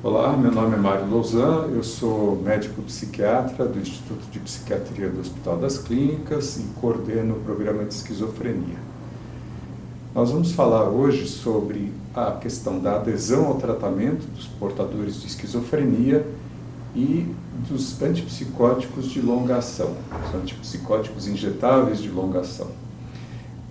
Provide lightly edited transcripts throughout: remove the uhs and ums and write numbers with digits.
Olá, meu nome é Mário Lousã, eu sou médico psiquiatra do Instituto de Psiquiatria do Hospital das Clínicas e coordeno o programa de esquizofrenia. Nós vamos falar hoje sobre a questão da adesão ao tratamento dos portadores de esquizofrenia e dos antipsicóticos de longa ação, os antipsicóticos injetáveis de longa ação.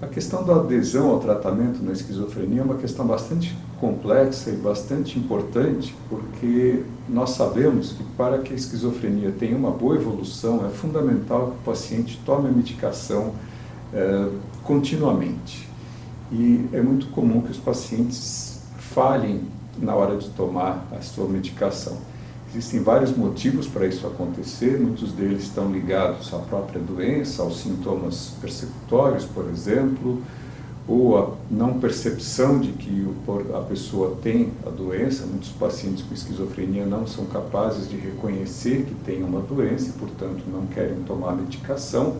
A questão da adesão ao tratamento na esquizofrenia é uma questão bastante complexa e bastante importante, porque nós sabemos que para que a esquizofrenia tenha uma boa evolução, é fundamental que o paciente tome a medicação continuamente. E é muito comum que os pacientes falhem na hora de tomar a sua medicação. Existem vários motivos para isso acontecer, muitos deles estão ligados à própria doença, aos sintomas persecutórios, por exemplo, ou a não percepção de que a pessoa tem a doença. Muitos pacientes com esquizofrenia não são capazes de reconhecer que têm uma doença e, portanto, não querem tomar medicação.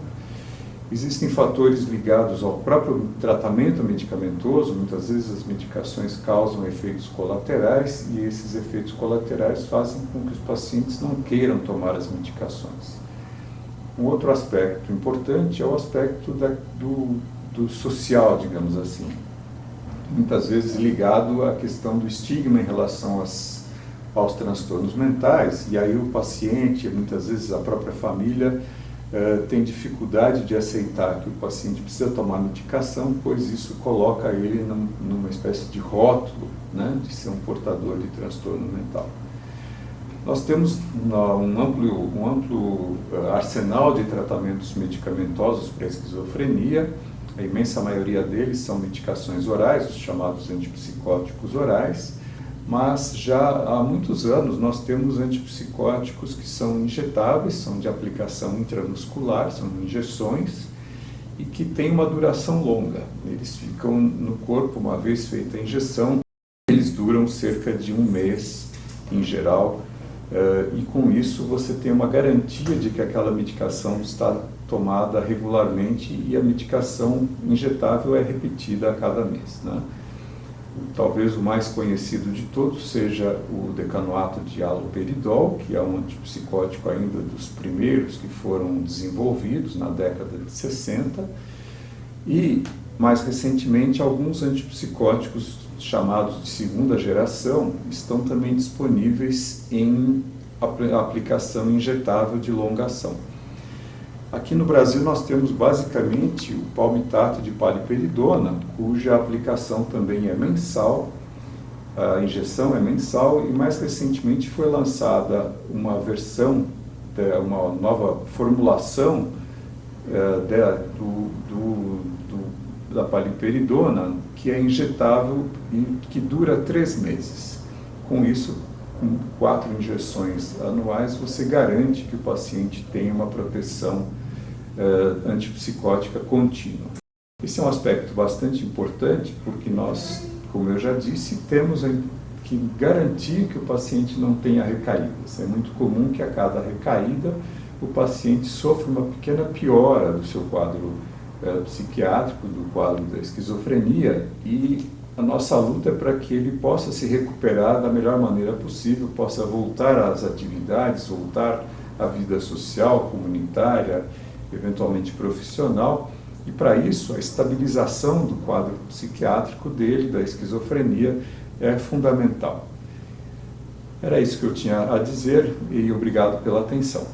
Existem fatores ligados ao próprio tratamento medicamentoso. Muitas vezes as medicações causam efeitos colaterais e esses efeitos colaterais fazem com que os pacientes não queiram tomar as medicações. Um outro aspecto importante é o aspecto do social, digamos assim, muitas vezes ligado à questão do estigma em relação aos transtornos mentais, e aí o paciente, muitas vezes a própria família, tem dificuldade de aceitar que o paciente precisa tomar medicação, pois isso coloca ele numa espécie de rótulo, né, de ser um portador de transtorno mental. Nós temos um amplo arsenal de tratamentos medicamentosos para a esquizofrenia. A imensa maioria deles são medicações orais, os chamados antipsicóticos orais, mas já há muitos anos nós temos antipsicóticos que são injetáveis, são de aplicação intramuscular, são injeções, e que têm uma duração longa. Eles ficam no corpo, uma vez feita a injeção, eles duram cerca de um mês em geral, e com isso você tem uma garantia de que aquela medicação está tomada regularmente e a medicação injetável é repetida a cada mês, né? Talvez o mais conhecido de todos seja o decanoato de haloperidol, que é um antipsicótico ainda dos primeiros que foram desenvolvidos na década de 60, e mais recentemente alguns antipsicóticos chamados de segunda geração estão também disponíveis em aplicação injetável de longa ação. Aqui no Brasil nós temos basicamente o palmitato de paliperidona, cuja aplicação também é mensal, a injeção é mensal, e mais recentemente foi lançada uma versão, uma nova formulação da paliperidona, que é injetável e que dura 3 meses. Com isso, com 4 injeções anuais, você garante que o paciente tenha uma proteção antipsicótica contínua. Esse é um aspecto bastante importante, porque nós, como eu já disse, temos que garantir que o paciente não tenha recaídas. É muito comum que a cada recaída o paciente sofra uma pequena piora do seu quadro psiquiátrico, do quadro da esquizofrenia, e a nossa luta é para que ele possa se recuperar da melhor maneira possível, possa voltar às atividades, voltar à vida social, comunitária, eventualmente profissional, e para isso a estabilização do quadro psiquiátrico dele, da esquizofrenia, é fundamental. Era isso que eu tinha a dizer e obrigado pela atenção.